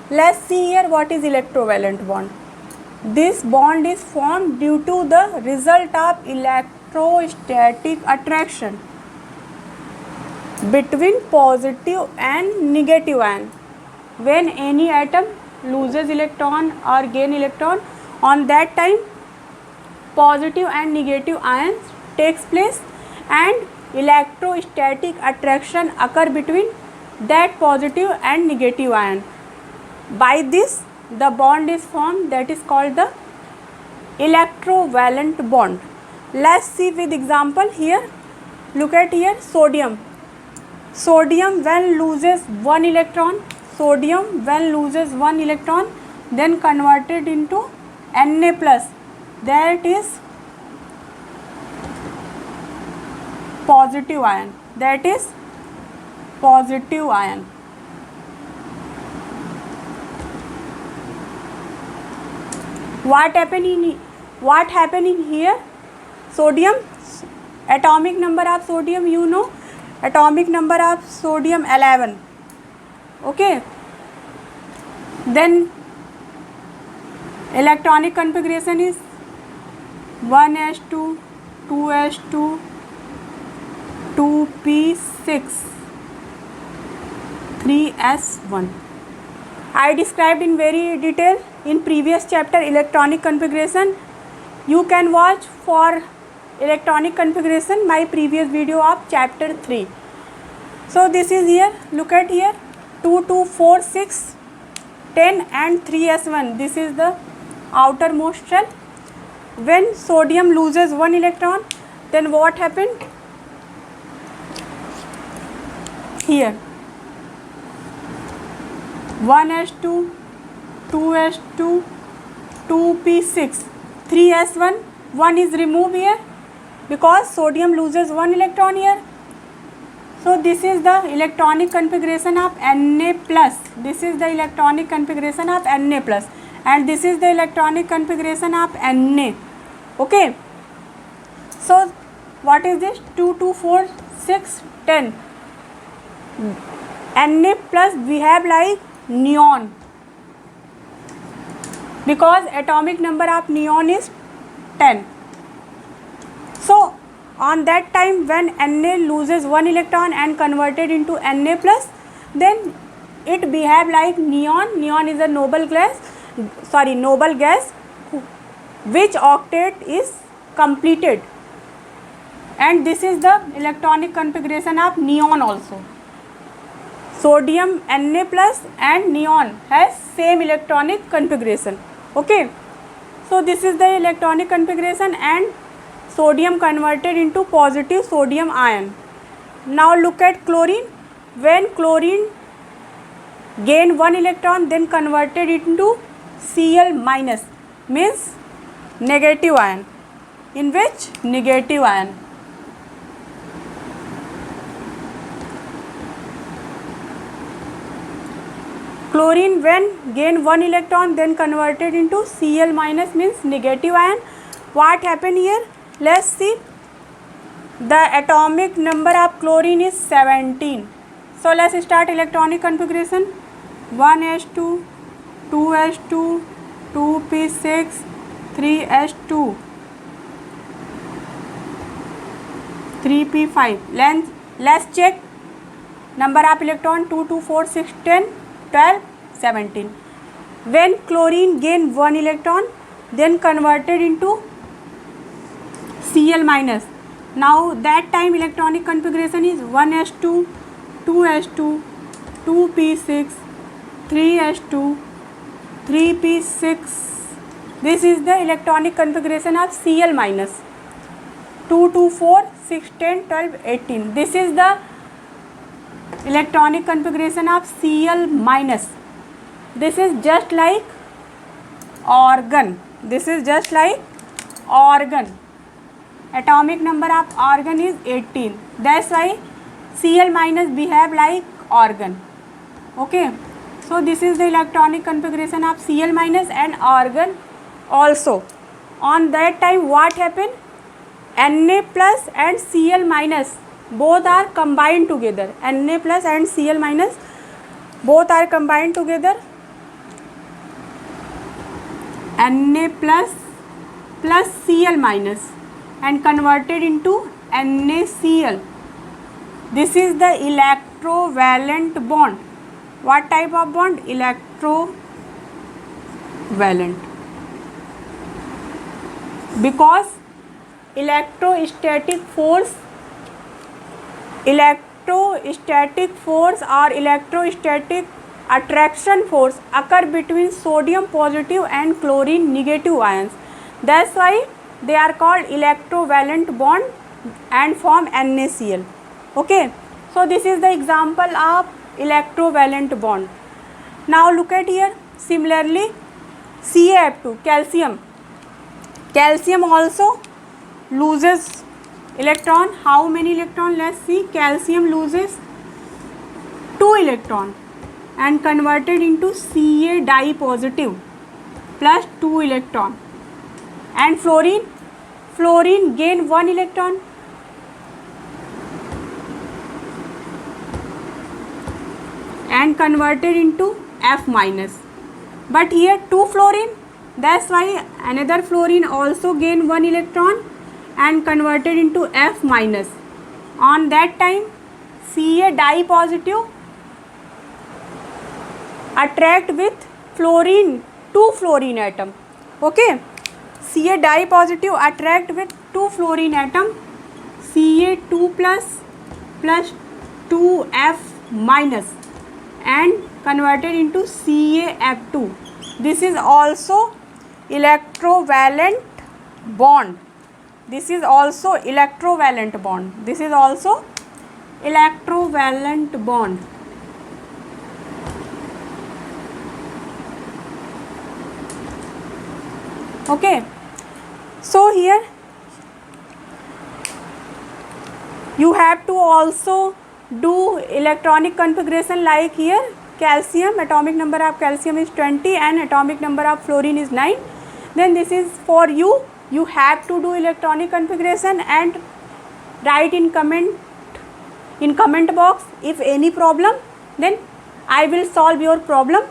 Let's see here what is electrovalent bond. This bond is formed due to the result of electrostatic attraction between positive and negative ion. When any atom loses electron or gain electron, on that time positive and negative ions takes place and electrostatic attraction occur between that positive and negative ion. By this the bond is formed, that is called the electrovalent bond. Let's see with example here. Look at here, sodium. Sodium when loses one electron, then converted into Na plus, that is positive ion, What happened in here? Sodium, atomic number of sodium, you know, atomic number of sodium 11. Okay, then electronic configuration is 1s2, 2s2, 2p6, 3s1. I described in very detail in previous chapter electronic configuration. You can watch for electronic configuration my previous video of chapter 3. So this is here, look at here, 2, 2, 4, 6, 10 and 3s1. This is the outermost shell. When sodium loses one electron, then what happened? Here 1s2, 2s2, 2p6, 3s1, 1 is removed here because sodium loses one electron here. So this is the electronic configuration of Na plus. This is the electronic configuration of Na plus, and this is the electronic configuration of Na. Okay. So what is this? 2, 2, 4, 6, 10. Na plus we have like neon, because atomic number of neon is 10. So on that time when Na loses one electron and converted into Na plus, then it behave like neon. Neon is a noble gas which octet is completed, and this is the electronic configuration of neon also. Sodium Na plus and neon has same electronic configuration. Okay, so this is the electronic configuration, and sodium converted into positive sodium ion. Now look at chlorine. When chlorine gain one electron, then converted into Cl minus, means negative ion. In which? Negative ion. Chlorine when gain one electron, then converted into Cl minus, means negative ion. What happened here? Let's see. The atomic number of chlorine is 17. So let's start electronic configuration. 1s2, 2s2, 2p6, 3s2, 3p5. Let's check number of electron: 2, 2, 4, 6, 10, 12, 17. When chlorine gain one electron, then converted into Cl minus. Now that time electronic configuration is 1s2, 2s2, 2p6, 3s2, 3p6. This is the electronic configuration of Cl minus. 2, 2, 4, 6, 10, 12, 18. This is the electronic configuration of Cl minus. This is just like organ. Atomic number of organ is 18. That's why Cl minus behave like organ. Okay. So this is the electronic configuration of Cl minus and organ also. On that time what happened? Na plus and Cl minus both are combined together. Na plus and Cl minus both are combined together. Na plus plus Cl minus and converted into NaCl. This is the electrovalent bond. What type of bond? Electrovalent. Because electrostatic force or electrostatic attraction force occur between sodium positive and chlorine negative ions. That's why they are called electrovalent bond and form NaCl. Okay, so this is the example of electrovalent bond. Now look at here. Similarly, CaF2, calcium. Calcium also loses electron. How many electron? Let's see. Calcium loses 2 electron and converted into Ca di positive plus 2 electron. And fluorine gain 1 electron and converted into F minus. But here 2 fluorine, that's why another fluorine also gain 1 electron and converted into F minus. On that time Ca di positive attract with fluorine, 2 fluorine atom. Okay, Ca di positive attract with 2 fluorine atom, Ca2 plus 2F minus and converted into CaF2. This is also electrovalent bond. This is also electrovalent bond. This is also electrovalent bond. Okay, so here you have to also do electronic configuration, like here calcium, atomic number of calcium is 20 and atomic number of fluorine is 9. Then this is for you have to do electronic configuration and write in comment box. If any problem, then I will solve your problem.